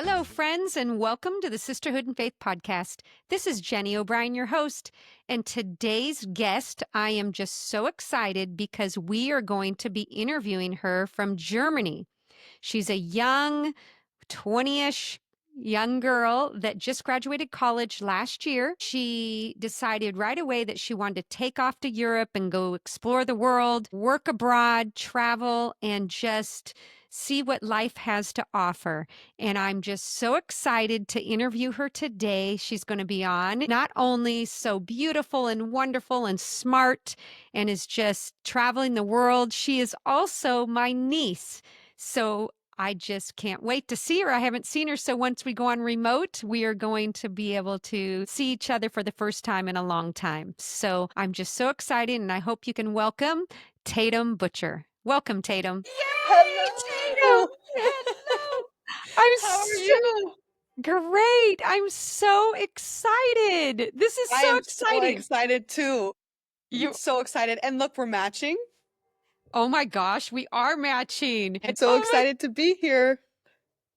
Hello, friends, and welcome to the Sisterhood and Faith podcast. This is Jenni O'Brien, your host. And today's guest, I am just so excited because we are going to be interviewing her from Germany. She's a young, 20-ish young girl that just graduated college last year. She decided right away that she wanted to take off to Europe and go explore the world, work abroad, travel, and just see what life has to offer. And I'm just so excited to interview her today. She's going to be on not only so beautiful and wonderful and smart and is just traveling the world, she is also my niece. So I just can't wait to see her. I haven't seen her. So once we go on remote, we are going to be able to see each other for the first time in a long time. So I'm just so excited, and I hope you can welcome Tatum Butcher. Welcome, Tatum. Yay, Tatum! Hello. Hello. I'm How are so you? great. I'm so excited. This is I so am so exciting. excited too. I'm You, so excited. And look, we're matching. oh my gosh, we are matching. I'm so Oh my excited to be here.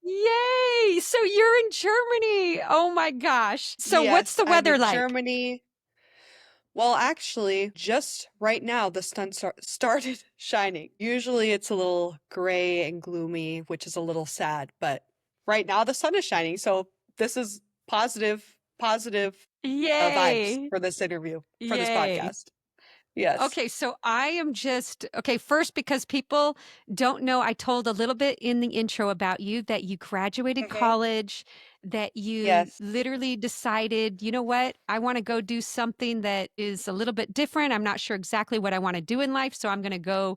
Yay! So you're in Germany. Oh my gosh. So what's Yes, the I'm weather in like? Germany. Well, actually, just right now, the sun started shining. Usually it's a little gray and gloomy, which is a little sad, but right now the sun is shining. So this is positive vibes Yay. for this interview, for this Yay. podcast. Yes. Okay, so I am just, okay, first, because people don't know, I told a little bit in the intro about you that you graduated Hmm. college, that you Yes. literally decided, you know what, I want to go do something that is a little bit different. I'm not sure exactly what I want to do in life, so I'm going to go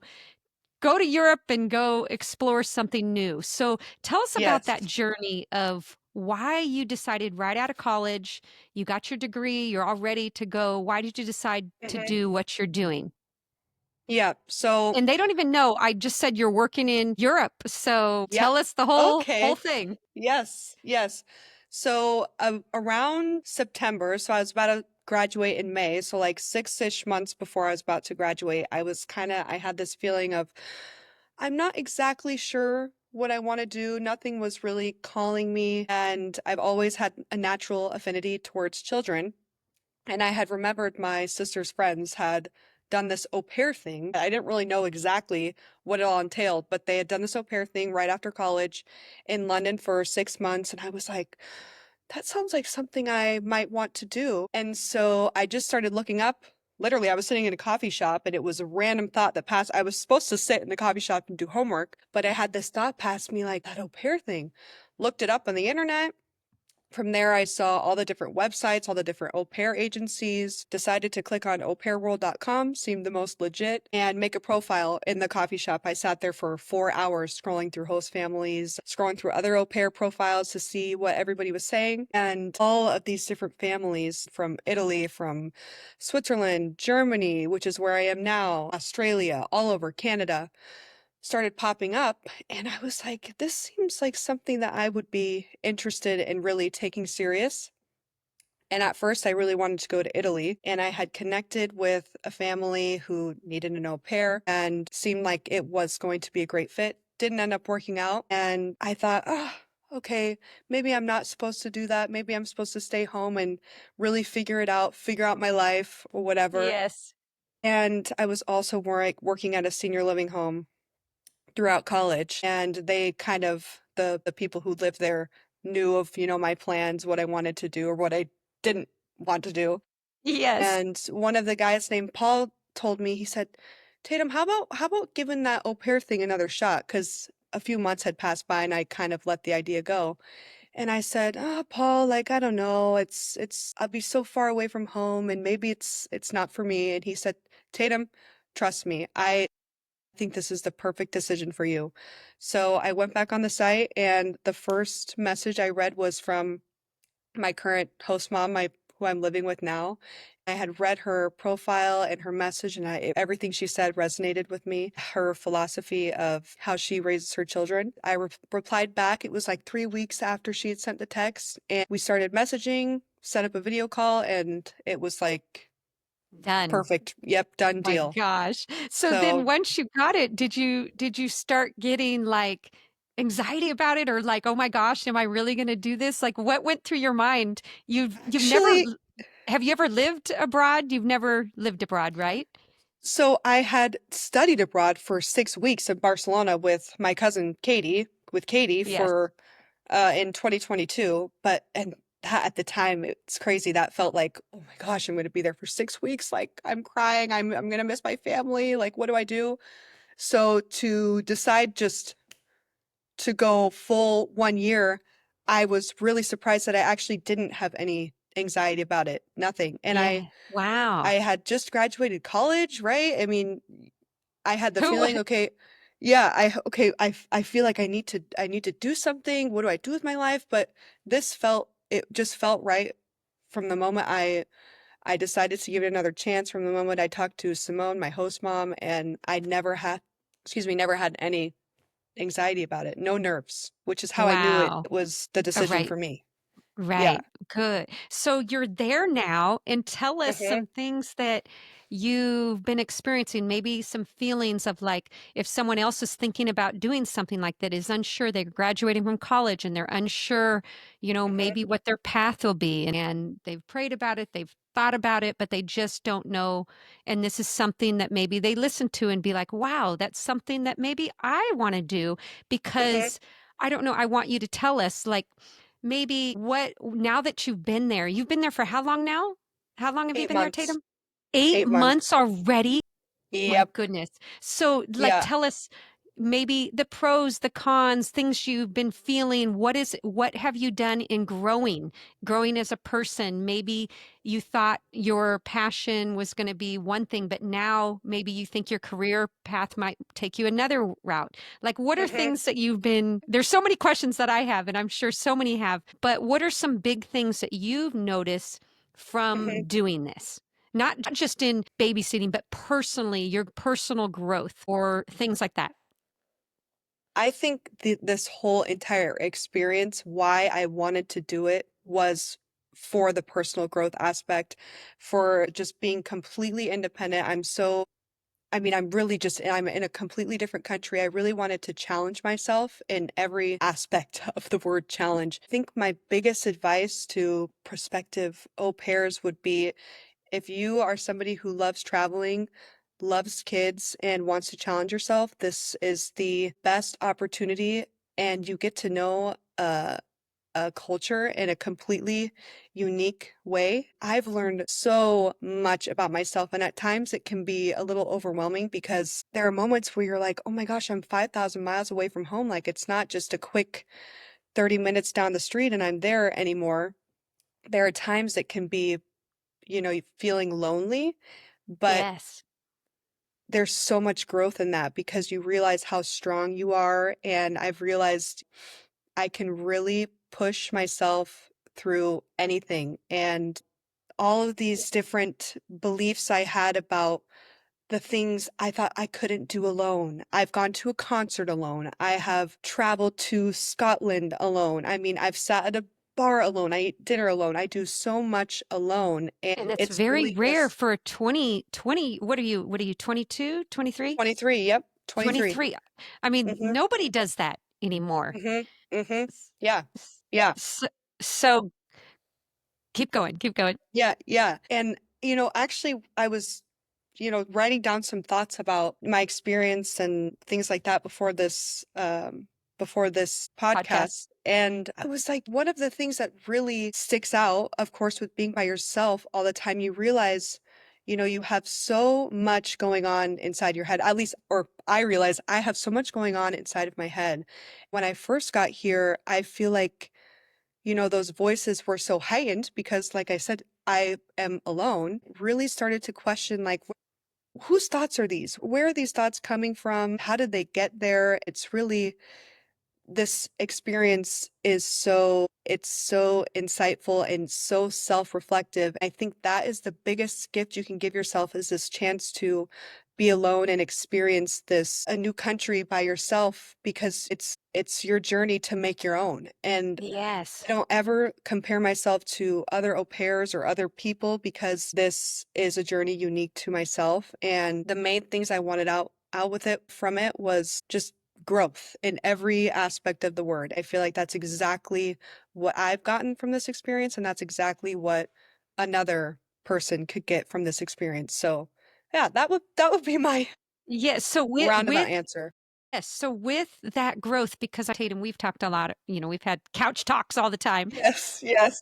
to Europe and go explore something new. So tell us about that Yes. journey of why you decided right out of college, you got your degree, you're all ready to go. Why did you decide to Hmm. do what you're doing? Yeah. So, And they don't even know. I just said you're working in Europe. So yep. tell us the whole Okay. thing. Yes. Yes. So, around September, so I was about to graduate in May. So, like 6-ish months before I was about to graduate, I had this feeling of, I'm not exactly sure what I want to do. Nothing was really calling me. And I've always had a natural affinity towards children. And I had remembered my sister's friends had done this au pair thing. I didn't really know exactly what it all entailed, but they had done this au pair thing right after college in London for 6 months. And I was like, that sounds like something I might want to do. And so I just started looking up. Literally, I was sitting in a coffee shop and it was a random thought that passed. I was supposed to sit in the coffee shop and do homework, but I had this thought pass me like that au pair thing. Looked it up on the internet. From there, I saw all the different websites, all the different au pair agencies, decided to click on aupairworld.com, seemed the most legit, and make a profile in the coffee shop. I sat there for 4 hours scrolling through host families, scrolling through other au pair profiles to see what everybody was saying. And all of these different families from Italy, from Switzerland, Germany, which is where I am now, Australia, all over Canada, started popping up, and I was like, this seems like something that I would be interested in really taking serious. And at first, I really wanted to go to Italy, and I had connected with a family who needed an au pair and seemed like it was going to be a great fit. Didn't end up working out, and I thought, oh, okay, maybe I'm not supposed to do that. Maybe I'm supposed to stay home and really figure out my life or whatever. Yes. And I was also working at a senior living home throughout college, and they kind of the people who lived there knew of, my plans, what I wanted to do or what I didn't want to do. Yes. And one of the guys named Paul told me, he said, Tatum, how about giving that au pair thing another shot? Because a few months had passed by and I kind of let the idea go. And I said, oh, Paul, like, I don't know, I'll be so far away from home and maybe it's not for me. And he said, Tatum, trust me, I think this is the perfect decision for you. So I went back on the site, and the first message I read was from my current host mom, who I'm living with now. I had read her profile and her message, and everything she said resonated with me. Her philosophy of how she raises her children. I replied back. It was like 3 weeks after she had sent the text, and we started messaging, set up a video call, and it was like Done. perfect. Yep, done My deal. gosh. So then So once you got it, did you start getting like anxiety about it or like, "Oh my gosh, am I really gonna do this?" Like, what went through your mind? You've never Actually, l have you ever lived abroad? You've never lived abroad, right? so I had studied abroad for 6 weeks in Barcelona with my cousin Katie Yes. for in 2022, but and that at the time it's crazy. That felt like, oh my gosh, I'm going to be there for 6 weeks. Like I'm crying. I'm going to miss my family. Like what do I do? So to decide just to go full 1 year, I was really surprised that I actually didn't have any anxiety about it. Nothing. And I Yeah. Wow. I had just graduated college, right? I mean, I had the Who feeling, okay, yeah, I feel like I need to do something. What do I do with my life? But it just felt right from the moment I decided to give it another chance, from the moment I talked to Simone, my host mom, and I never had any anxiety about it, no nerves, which is how I knew it Wow. was the Oh, decision right. for me. Yeah. Right. Good. So you're there now, and tell us hmm some things that you've been experiencing, maybe some feelings of like if someone else is thinking about doing something like that, is unsure, they're graduating from college and they're unsure, hmm maybe what their path will be. And they've prayed about it, they've thought about it, but they just don't know. And this is something that maybe they listen to and be like, wow, that's something that maybe I want to do hmm because I don't know. I want you to tell us, like, maybe what now that you've been there for how long now? How long have you Eight been there, months. Tatum? 8 8 months. months already? My Yep. goodness. So, like, Yeah. tell us maybe the pros, the cons, things you've been feeling. What have you done in growing as a person? Maybe you thought your passion was going to be one thing, but now maybe you think your career path might take you another route. Like, what are hmm things that there's so many questions that I have, and I'm sure so many have, but what are some big things that you've noticed hmm from doing this? Not just in babysitting, but personally, your personal growth or things like that. I think this whole entire experience, why I wanted to do it was for the personal growth aspect, for just being completely independent. I mean, I'm in a completely different country. I really wanted to challenge myself in every aspect of the word challenge. I think my biggest advice to prospective au pairs would be, if you are somebody who loves traveling, loves kids, and wants to challenge yourself, this is the best opportunity, and you get to know a culture in a completely unique way. I've learned so much about myself, and at times it can be a little overwhelming because there are moments where you're like, oh my gosh, I'm 5,000 miles away from home. Like it's not just a quick 30 minutes down the street and I'm there anymore. There are times that can be, feeling lonely, but Yes. there's so much growth in that because you realize how strong you are. And I've realized I can really push myself through anything. And all of these different beliefs I had about the things I thought I couldn't do alone. I've gone to a concert alone. I have traveled to Scotland alone. I mean, I've sat at a bar alone. I eat dinner alone. I do so much alone. And And that's it's very really rare just for 2020. What are you, 22, 23? 23. Yep. 23. 23. I mean, Mm-hmm. nobody does that anymore. Mm-hmm. Mm-hmm. S- Yeah. s- Yeah. So keep going, keep going. Yeah, yeah. And, actually, I was, writing down some thoughts about my experience and things like that before this Podcast. podcast. And I was like, one of the things that really sticks out, of course, with being by yourself all the time, you realize, you have so much going on inside your head, at least, or I realize I have so much going on inside of my head. When I first got here, I feel like those voices were so heightened because, like I said, I am alone, really started to question, like, whose thoughts are these? Where are these thoughts coming from? How did they get there? It's really, this experience it's so insightful and so self-reflective. I think that is the biggest gift you can give yourself, is this chance to be alone and experience a new country by yourself, because it's your journey to make your own. And Yes. I don't ever compare myself to other au pairs or other people, because this is a journey unique to myself. And the main things I wanted out with it from it was just growth in every aspect of the word. I feel like that's exactly what I've gotten from this experience, and that's exactly what another person could get from this experience. So, yeah, that would be my Yes. So roundabout with answer. yes, so with that growth, because Tatum, we've talked a lot, we've had couch talks all the time. Yes, yes,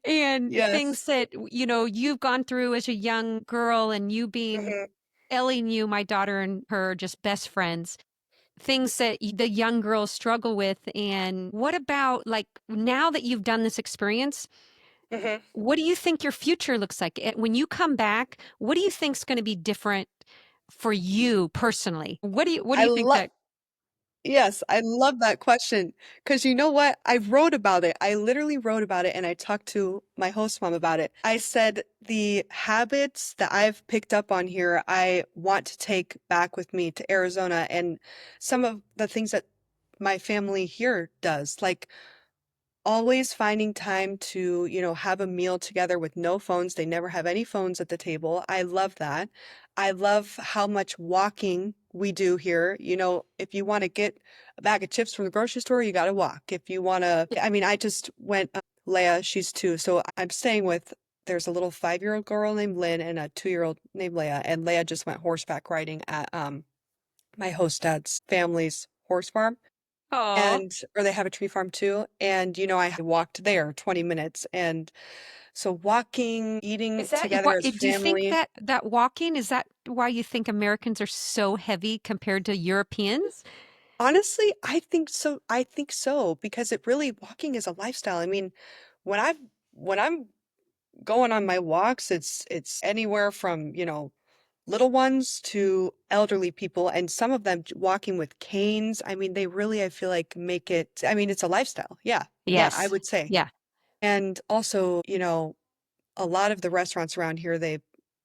And yes. things that, you've gone through as a young girl and you being Mhm, Ellie knew my daughter and her are just best friends. Things that the young girls struggle with. And what about like now that you've done this experience, mhm. what do you think your future looks like? When you come back, what do you think's going to be different for you personally? What do you I think love that Yes, I love that question because you know what? I wrote about it. I literally wrote about it and I talked to my host mom about it. I said the habits that I've picked up on here, I want to take back with me to Arizona and some of the things that my family here does, like always finding time to, have a meal together with no phones. They never have any phones at the table. I love that. I love how much walking we do here. If you want to get a bag of chips from the grocery store, you got to walk. If you want to, I mean, I just went, Leia, she's 2. So I'm staying with, there's a little 5-year-old girl named Lynn and a 2-year-old named Leia. And Leia just went horseback riding at my host dad's family's horse farm Oh, and or they have a tree farm too. And I walked there 20 minutes. And so walking, eating is that together what as do you think family. that walking is that why you think Americans are so heavy compared to Europeans? Honestly, I think so. I think so because it really walking is a lifestyle. I mean, when I'm going on my walks, it's anywhere from, little ones to elderly people and some of them walking with canes. I mean, they really, I feel like make it, I mean, it's a lifestyle. Yeah. Yeah, I Yes. would say. Yeah. And also, a lot of the restaurants around here, they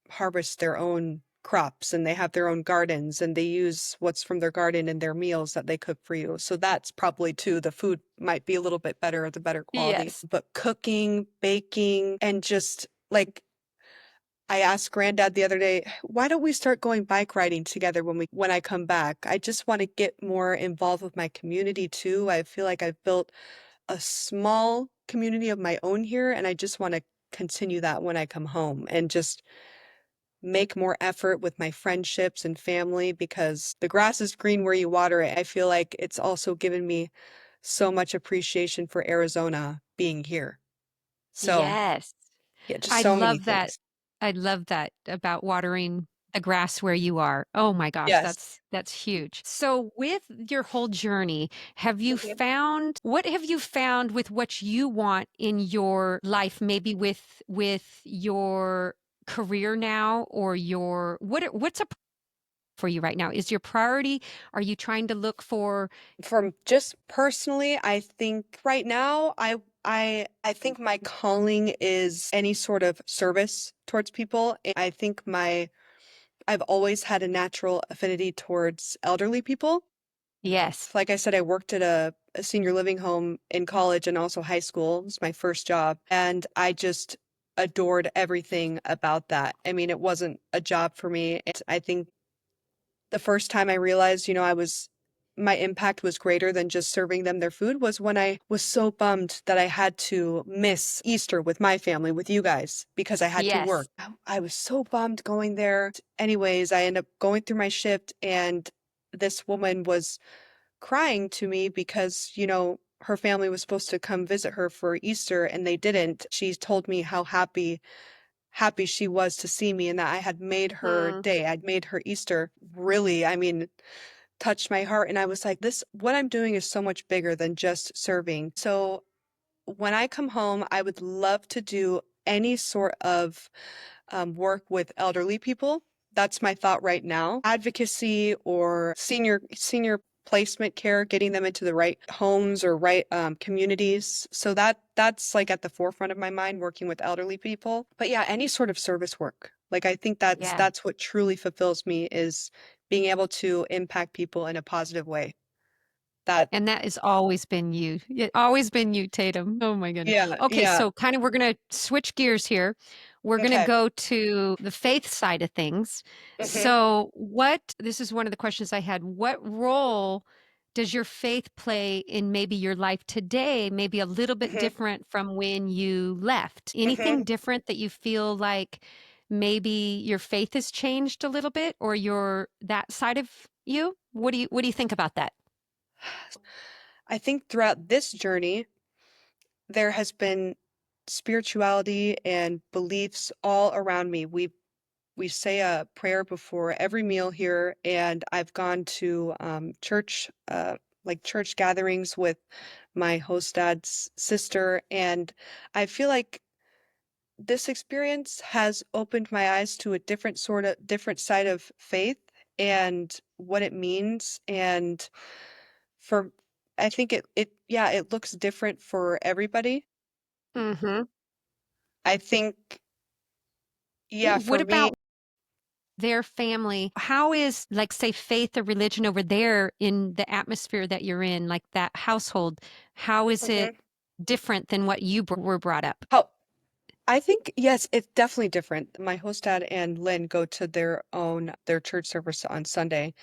harvest their own crops and they have their own gardens and they use what's from their garden in their meals that they cook for you. So that's probably too, the food might be a little bit better, the better quality. Yes. But cooking, baking, and just like I asked granddad the other day, why don't we start going bike riding together when I come back? I just want to get more involved with my community too. I feel like I've built a small community of my own here, and I just want to continue that when I come home and just make more effort with my friendships and family because the grass is green where you water it. I feel like it's also given me so much appreciation for Arizona being here. So, Yes. yeah, just I so many love that. things. I love that about watering the grass where you are. Oh my gosh, Yes. that's huge. So with your whole journey, Mhm. what have you found with what you want in your life, maybe with your career now or what's a for you right now? Is your priority, are you trying to look for From just personally, I think right now I think my calling is any sort of service towards people. And I think I've always had a natural affinity towards elderly people. yes. Like I said, I worked at a senior living home in college and also high school. It was my first job. And I just adored everything about that. I mean, it wasn't a job for me. I think the first time I realized, my impact was greater than just serving them their food was when I was so bummed that I had to miss Easter with my family, with you guys, because I had to work. Yes. I was so bummed going there. Anyways, I ended up going through my shift and this woman was crying to me because, her family was supposed to come visit her for Easter and they didn't. She told me how happy she was to see me and that I had made her Mm, day. I'd made her Easter. Really, I mean, touched my heart. And I was like, what I'm doing is so much bigger than just serving. So when I come home, I would love to do any sort of work with elderly people. That's my thought right now. Advocacy or senior placement care, getting them into the right homes or right communities. So that's like at the forefront of my mind, working with elderly people. But yeah, any sort of service work. Like I think that's yeah. that's what truly fulfills me is being able to impact people in a positive way. That And that has always been you. It always been you, Tatum. Oh my goodness. yeah, Okay, yeah. so kind of we're going to switch gears here. We're going to Okay. go to the faith side of things. Hmm. So, this is one of the questions I had. What role Does your faith play in maybe your life today, maybe a little bit Mhm, different from when you left? Anything mhm. different that you feel like maybe your faith has changed a little bit or your that side of you? What do you think about that? I think throughout this journey, there has been spirituality and beliefs all around me. We say a prayer before every meal here, and I've gone to church, like church gatherings with my host dad's sister, and I feel like this experience has opened my eyes to a different side of faith and what it means. And for I think yeah, it looks different for everybody. Mhm. I think, yeah, for What me, about their family? How is, like, say, faith or religion over there in the atmosphere that you're in, like that household? How is it mhm. different than what you were brought up? How I think, yes, it's definitely different. My host dad and Lynn go to their church service on Sunday.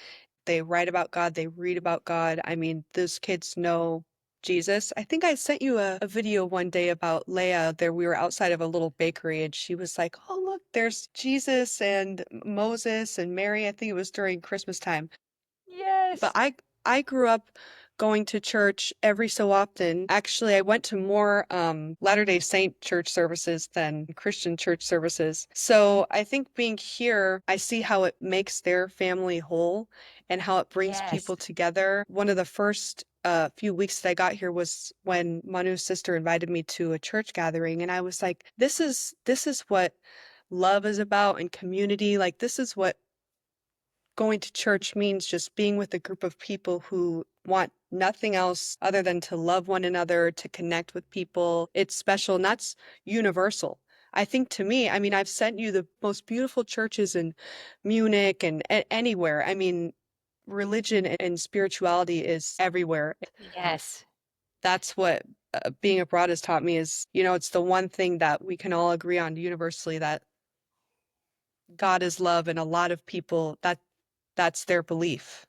They write about God, they read about God. I mean, those kids know Jesus. I think I sent you a video one day about Leia. There, we were outside of a little bakery, and she was like, "Oh, look, there's Jesus and Moses and Mary." I think it was during Christmas time. But Yes. I grew up going to church every so often. Actually, I went to more Latter-day Saint church services than Christian church services. So I think being here, I see how it makes their family whole and how it brings Yes. people together. One of the first few weeks that I got here was when Manu's sister invited me to a church gathering, and I was like, this is what love is about and community. Like, this is what going to church means, just being with a group of people who want nothing else other than to love one another, to connect with people. It's special, and that's universal. I think, to me, I mean, I've sent you the most beautiful churches in Munich and anywhere. I mean, religion and spirituality is everywhere. Yes. That's what being abroad has taught me is, it's the one thing that we can all agree on universally, that God is love, and a lot of people, that's their belief.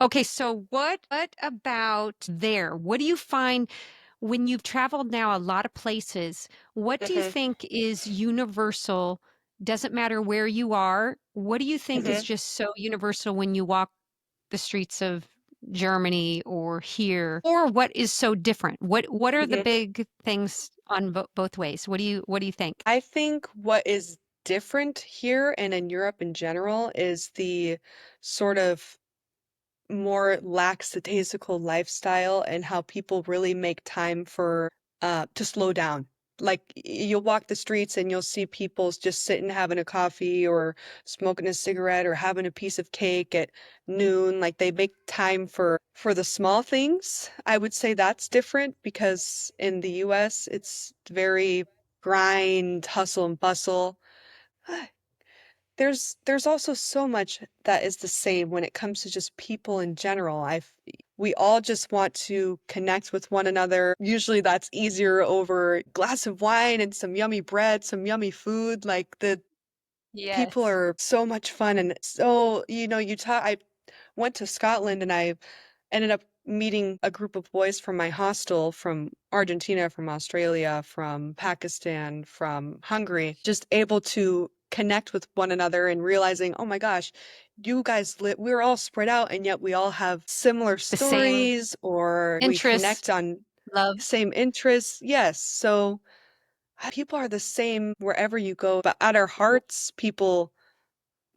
Okay, so what about there? What do you find when you've traveled now a lot of places? What do you Hmm. think is universal? Doesn't matter where you are. What do you think is Hmm. just so universal when you walk the streets of Germany or here? Or what is so different? What are the Hmm. big things on both ways? What do you think? I think what is different here and in Europe in general is the sort of more lackadaisical lifestyle, and how people really make time for to slow down. Like, you'll walk the streets and you'll see people just sitting having a coffee or smoking a cigarette or having a piece of cake at noon. Like, they make time for the small things. I would say that's different, because in the US it's very grind, hustle and bustle. There's also so much that is the same when it comes to just people in general. We all just want to connect with one another. Usually that's easier over a glass of wine and some yummy bread, some yummy food. Like, the people Yes. are so much fun, and so, I went to Scotland, and I ended up meeting a group of boys from my hostel, from Argentina, from Australia, from Pakistan, from Hungary, just able to connect with one another and realizing, oh my gosh, you guys we're all spread out, and yet we all have similar The same stories, or we connect interest, on love. same interests. Yes. So people are the same wherever you go, but at our hearts,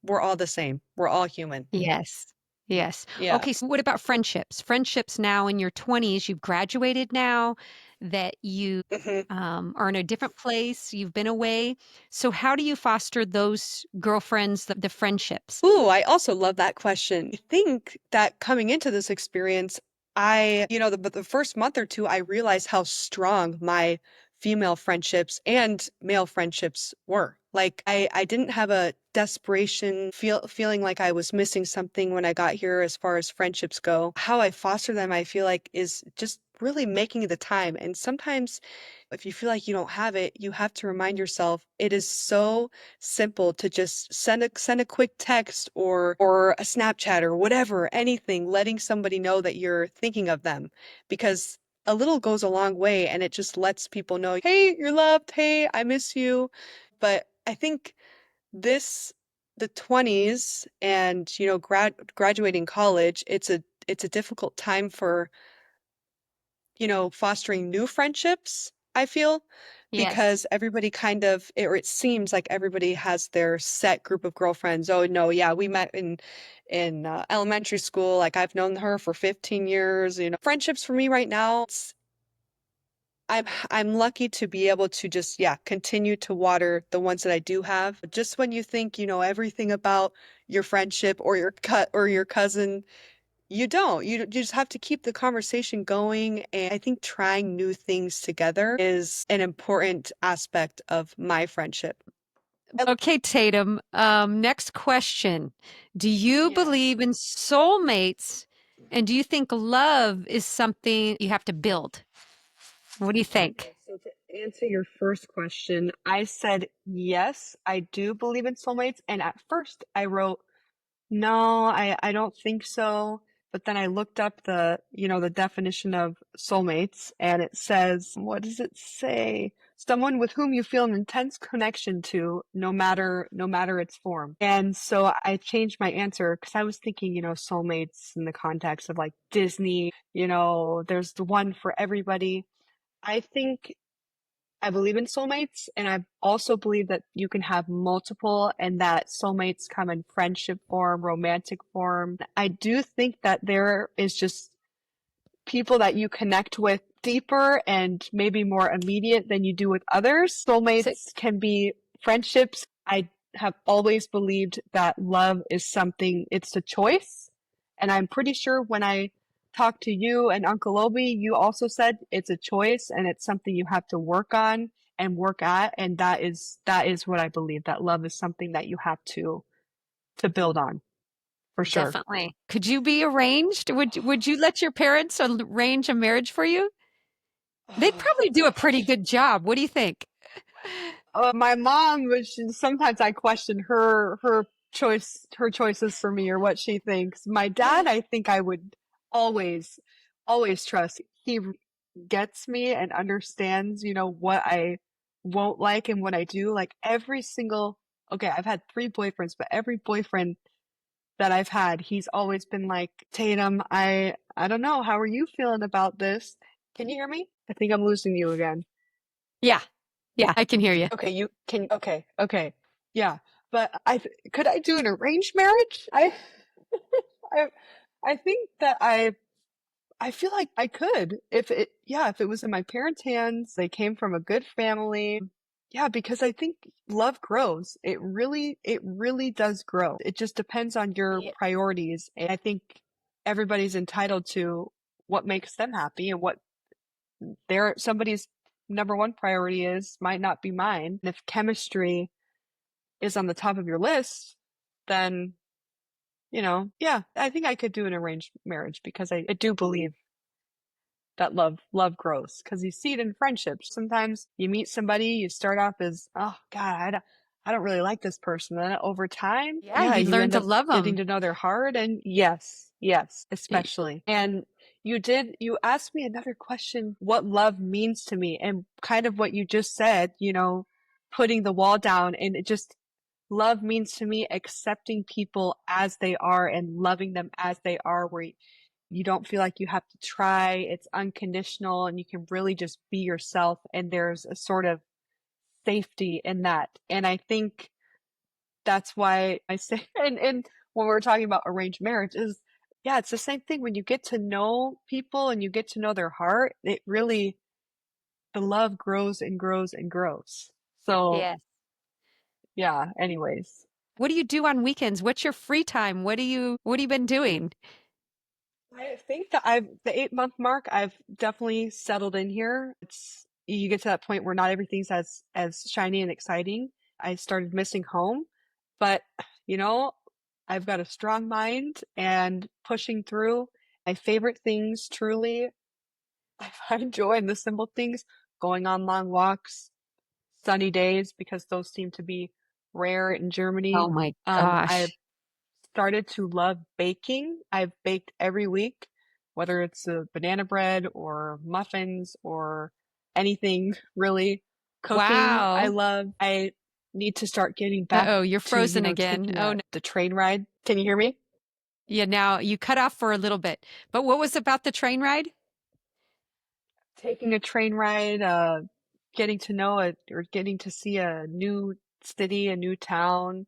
we're all the same. We're all human. Yes. Yes. Yeah. Okay, so what about friendships? Friendships now in your 20s, you've graduated now, that you Mhm. are in a different place, you've been away. So how do you foster those girlfriends, the friendships? Ooh, I also love that question. I think that coming into this experience, the first month or two, I realized how strong my female friendships and male friendships were. Like, I didn't have a desperation feeling like I was missing something when I got here as far as friendships go. How I foster them, I feel like, is just really making the time. And sometimes if you feel like you don't have it, you have to remind yourself it is so simple to just send a quick text or a Snapchat or whatever, anything, letting somebody know that you're thinking of them because a little goes a long way and it just lets people know, hey, you're loved. Hey, I miss you. But I think this the 20s and graduating college, it's a difficult time for fostering new friendships, I feel, Yes. because everybody kind of, or it seems like everybody has their set group of girlfriends. Oh no, yeah, we met in elementary school. Like I've known her for 15 years. Friendships for me right now, I'm lucky to be able to just, yeah, continue to water the ones that I do have. Just when you think you know everything about your friendship or your cut or your cousin, you don't. You just have to keep the conversation going. And I think trying new things together is an important aspect of my friendship. Okay, Tatum. Next question. Do you Yes. believe in soulmates? And do you think love is something you have to build? What do you think? Okay, so to answer your first question, I said yes, I do believe in soulmates. And at first I wrote no, I don't think so. But then I looked up the definition of soulmates and it says, what does it say? Someone with whom you feel an intense connection to, no matter its form. And so I changed my answer because I was thinking, soulmates in the context of like Disney, there's the one for everybody. I think I believe in soulmates, and I also believe that you can have multiple and that soulmates come in friendship form, romantic form. I do think that there is just people that you connect with deeper and maybe more immediate than you do with others. So, Soulmates can be friendships. I have always believed that love is something, it's a choice. And I'm pretty sure when I talked to you and Uncle Obi, you also said it's a choice and it's something you have to work on and work at. And that is what I believe, that love is something that you have to build on for sure. definitely. Could you be arranged? Would you let your parents arrange a marriage for you? They'd Oh probably do a pretty gosh. good job. What do you think? My mom was sometimes I question her choices for me or what she thinks. My dad, I think I would always always trust. He gets me and understands, what I won't like and what I do. Like every single okay, I've had 3 boyfriends, but every boyfriend that I've had, he's always been like, Tatum, I don't know, how are you feeling about this? Can you hear me? I think I'm losing you again. Yeah. Yeah, I can hear you. Okay, you can. Okay, okay, yeah. But could I do an arranged marriage? I, I think that I feel like I could if it was in my parents' hands. They came from a good family. Yeah, because I think love grows. It really does grow. It just depends on your Yeah. priorities. And I think everybody's entitled to what makes them happy and what somebody's number one priority is might not be mine. And if chemistry is on the top of your list, then, yeah, I think I could do an arranged marriage because I do believe that love grows because you see it in friendships. Sometimes you meet somebody, you start off as, oh God, I don't really like this person. Then over time, Yeah, yeah, you you learn end to up love getting them. to know their heart. And yes, especially. And you asked me another question, what love means to me, and kind of what you just said, putting the wall down. And it just, love means to me accepting people as they are and loving them as they are, where you don't feel like you have to try. It's unconditional and you can really just be yourself. And there's a sort of safety in that. And I think that's why I say, and when we're talking about arranged marriage is, yeah, it's the same thing. When you get to know people and you get to know their heart, the love grows and grows and grows. So Yes. yeah, anyways. What do you do on weekends? What's your free time? What have you been doing? I think that the 8 month mark, I've definitely settled in here. You get to that point where not everything's as shiny and exciting. I started missing home, but you know, I've got a strong mind and pushing through. My favorite things truly I find joy in the simple things, going on long walks, sunny days, because those seem to be rare in Oh Germany. my I've gosh. started to love baking. I've baked every week, whether it's a banana bread or muffins or anything really. Cooking, I Wow. love. I need to start getting back Uh-oh, you're to, frozen again. taking Oh, no. the train ride. Can you hear me? Yeah, now you cut off for a little bit. But what was about the train ride? Taking a train ride, getting to know it or getting to see a new city, a new town.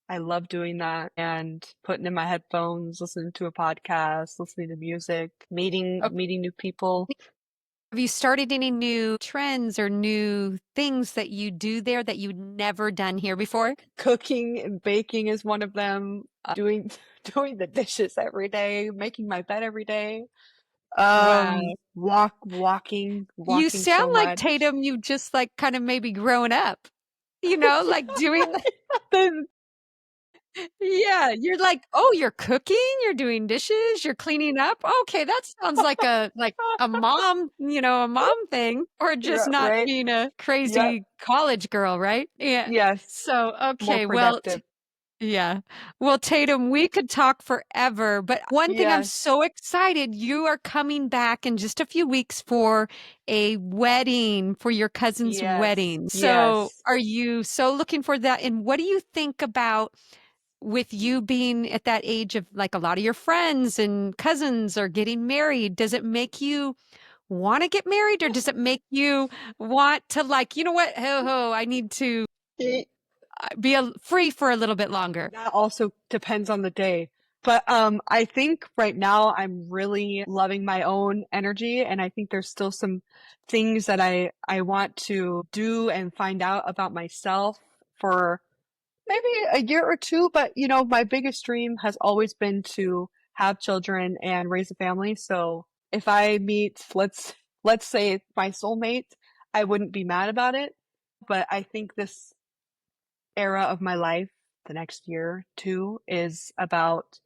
I love doing that and putting in my headphones, listening to a podcast, listening to music, Oh, meeting new people. have you started any new trends or new things that you do there that you'd never done here before? Cooking and baking is one of them. Doing doing the dishes every day, making my bed every day. Wow. You Walking sound so like much. Tatum, you just like kind of maybe grown up, like doing Then yeah, you're like, "Oh, you're cooking, you're doing dishes, you're cleaning up? Okay, that sounds like a mom, a mom thing, or just yeah, not right? being a Yep. crazy college girl, right?" Yeah. Yes. So, More okay, well, productive. yeah. Well, Tatum, we could talk forever, but one thing I'm Yes. so excited, you are coming back in just a few weeks for a wedding, for your cousin's Yes. wedding. So, Yes. are you so looking for that? And what do you think about with you being at that age of like a lot of your friends and cousins are getting married, does it make you want to get married or does it make you want to like, you know what? I need to It be free for a little bit longer. that also depends on the day. But, I think right now I'm really loving my own energy, and I think there's still some things that I want to do and find out about myself for maybe a year or 2, but, my biggest dream has always been to have children and raise a family, so if I meet, let's say my soulmate, I wouldn't be mad about it, but I think this era of my life, the next year, 2, is about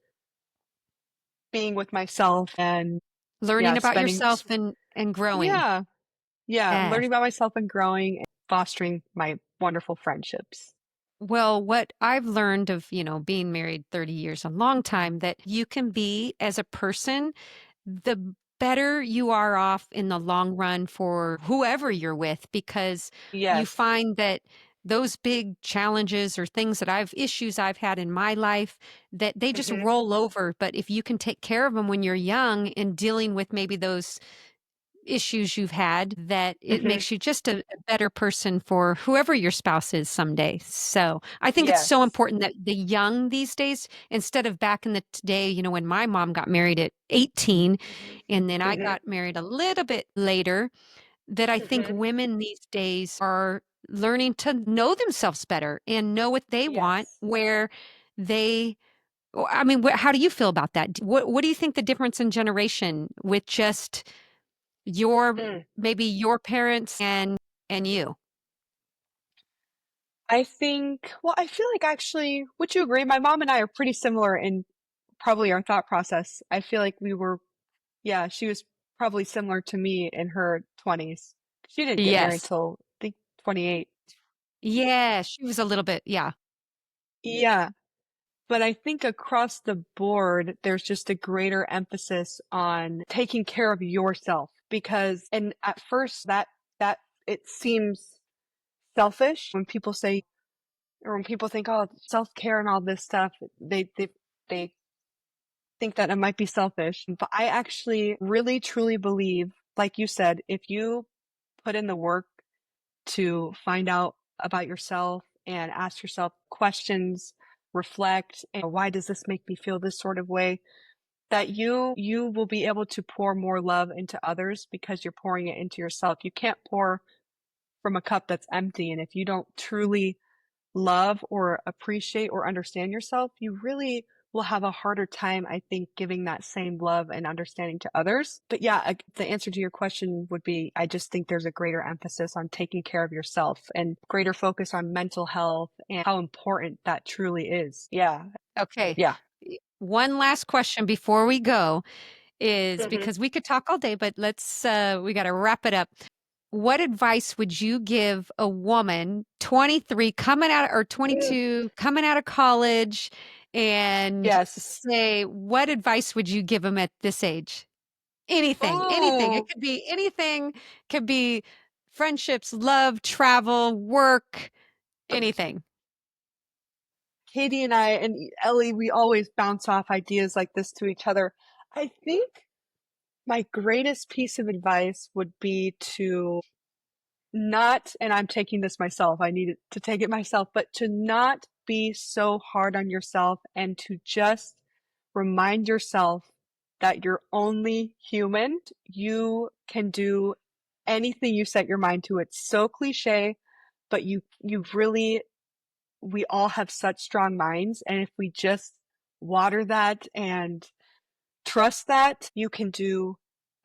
being with myself and, Learning yeah, about spending s yourself and growing. yeah, yeah, Yes. learning about myself and growing and fostering my wonderful friendships. Well, what I've learned of, being married 30 years, a long time, that you can be as a person, the better you are off in the long run for whoever you're with, because you Yes. find that those big challenges or things that issues I've had in my life, that they just Mhm, roll over. But if you can take care of them when you're young and dealing with maybe those issues you've had, that it mhm. makes you just a better person for whoever your spouse is someday. So I think it's so Yes. important that the young these days, instead of back in the day, when my mom got married at 18 Mhm, and then I mhm, got married a little bit later, that I think mhm. women these days are learning to know themselves better and know what they want, Yes. where they I mean, how do you feel about that? What do you think the difference in generation with just your Mm. maybe your parents and you? I think well, I feel like actually would you agree? My mom and I are pretty similar in probably our thought process. I feel like we were yeah, she was probably similar to me in her 20s. She didn't get married Yes. till I think 28. Yeah, she was a little bit yeah. Yeah, but I think across the board, there's just a greater emphasis on taking care of yourself because and at first that it seems selfish when people say or when people think, "Oh, self-care and all this stuff," they think that it might be selfish, but I actually really truly believe, like you said, if you put in the work to find out about yourself and ask yourself questions, reflect, and why does this make me feel this sort of way? That you will be able to pour more love into others because you're pouring it into yourself. You can't pour from a cup that's empty, and if you don't truly love or appreciate or understand yourself, you really will have a harder time, I think, giving that same love and understanding to others. But yeah, the answer to your question would be I just think there's a greater emphasis on taking care of yourself and greater focus on mental health and how important that truly is. Yeah. Okay. Yeah. One last question before we go. is Mhm. because we could talk all day, but we got to wrap it up. What advice would you give a woman 23 coming out or Mm. 22 coming out of college and Yes. say, what advice would you give them at this age? Anything, anything. It Oh, could be anything, could be friendships, love, travel, work, anything. Katie and I and Ellie, we always bounce off ideas like this to each other. I think my greatest piece of advice would be to not, and I'm taking this myself, I needed to take it myself, but to not be so hard on yourself and to just remind yourself that you're only human. You can do anything you set your mind to. It's so cliche, but you really, we all have such strong minds. And if we just water that and trust that, you can do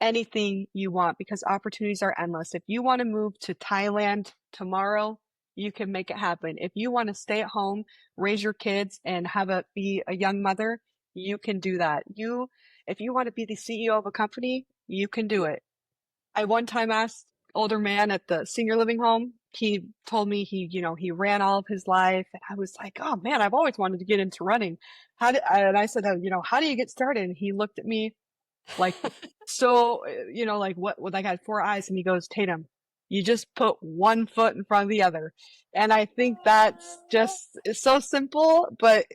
anything you want because opportunities are endless. If you want to move to Thailand tomorrow, you can make it happen. If you want to stay at home, raise your kids and be a young mother, you can do that. If you want to be the CEO of a company, you can do it. I one time asked older man at the senior living home. He told me he ran all of his life. And I was like, oh man, I've always wanted to get into running. And I said, how do you get started? And he looked at me like, so, like what I got 4 eyes and he goes, Tatum, you just put one foot in front of the other. And I think that's just, it's so simple, but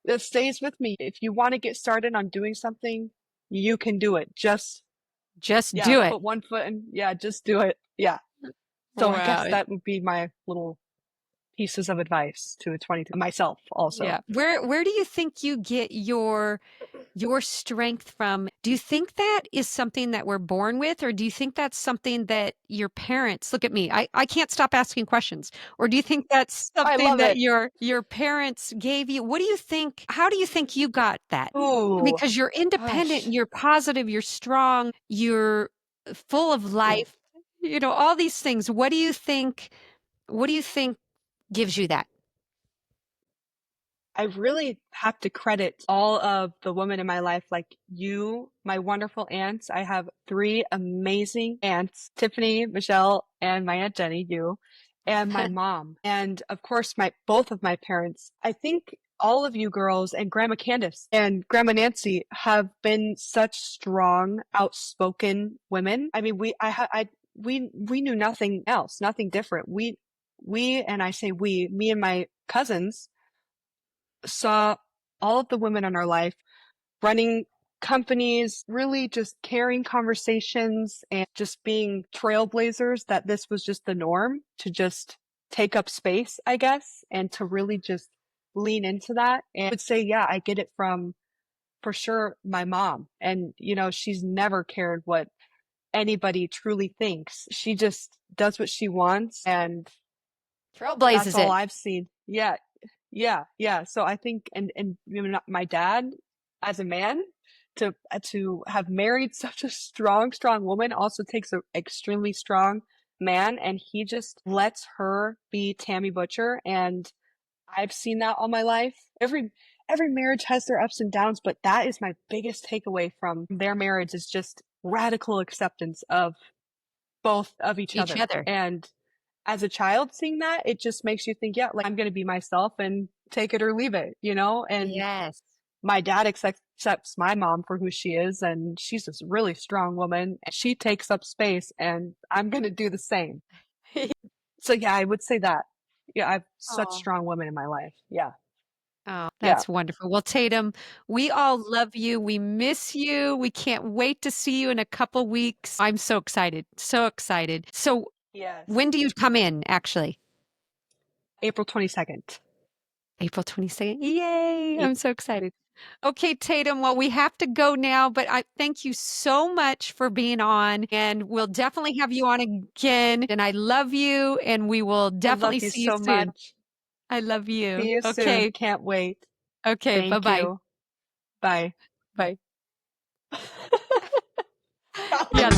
it stays with me. If you want to get started on doing something, you can do it. Just Yeah, do it. put one foot in. Yeah, just do it. Yeah. So I guess Wow. that would be my little pieces of advice to a 22 myself also. Yeah. Where do you think you get your strength from? Do you think that is something that we're born with, or do you think that's something that your parents look at me? I can't stop asking questions. Or do you think that's I something love that it. your parents gave you? What do you think? How do you think you got that? Oh, Because you're independent, gosh. you're positive, you're strong, you're full of life, all these things. What do you think gives you that? I really have to credit all of the women in my life, like you, my wonderful aunts. I have three amazing aunts, Tiffany, Michelle, and my aunt Jenny, you, and my mom. And of course, both of my parents. I think all of you girls and Grandma Candace and Grandma Nancy have been such strong, outspoken women. I mean, we knew nothing else, nothing different. And I say we, me and my cousins saw all of the women in our life running companies, really just carrying conversations and just being trailblazers, that this was just the norm to just take up space, I guess, and to really just lean into that. And I would say, yeah, I get it from for sure my mom. And, she's never cared what anybody truly thinks. She just does what she wants. And that's Trailblazes all it. I've seen. Yeah. Yeah. Yeah. So I think, and my dad as a man to have married such a strong, strong woman also takes an extremely strong man, and he just lets her be Tammy Butcher. And I've seen that all my life. Every marriage has their ups and downs, but that is my biggest takeaway from their marriage is just radical acceptance of both of each Each other. other. And as a child seeing that, it just makes you think, yeah, like I'm going to be myself and take it or leave it. And Yes. my dad accepts my mom for who she is. And she's this really strong woman. And she takes up space and I'm going to do the same. So yeah, I would say that. Yeah, I have such Oh. strong women in my life. Yeah. Oh, Yeah. that's wonderful. Well, Tatum, we all love you. We miss you. We can't wait to see you in a couple weeks. I'm so excited. So excited. So, Yes. when do you come in, actually? April 22nd. April 22nd. Yay. Yeah. I'm so excited. Okay, Tatum. Well, we have to go now, but I thank you so much for being on, and we'll definitely have you on again. And I love you, and we will I love definitely you see you so soon. much. I love you. See you soon. Okay. Can't wait. Okay. Thank Bye-bye. you. Bye. Bye. Yeah.